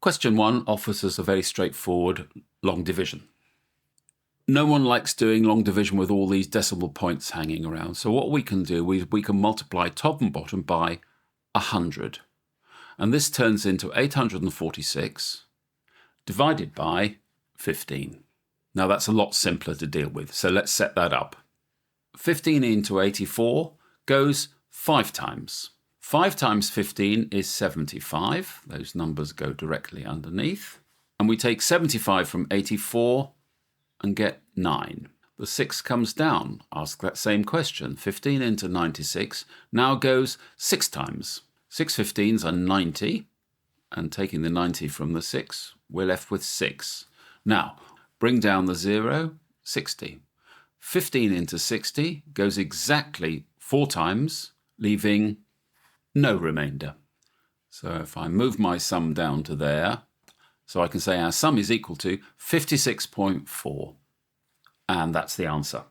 Question 1 offers us a very straightforward long division. No one likes doing long division with all these decimal points hanging around. So what we can do, we can multiply top and bottom by 100. And this turns into 846 divided by 15. Now that's a lot simpler to deal with, so let's set that up. 15 into 84 goes 5 times. 5 times 15 is 75. Those numbers go directly underneath. And we take 75 from 84 and get 9. The 6 comes down. Ask that same question. 15 into 96 now goes 6 times. 6 15s are 90. And taking the 90 from the 6, we're left with 6. Now, bring down the 0, 60. 15 into 60 goes exactly 4 times, leaving no remainder. So if I move my sum down to there, so I can say our sum is equal to 56.4. And that's the answer.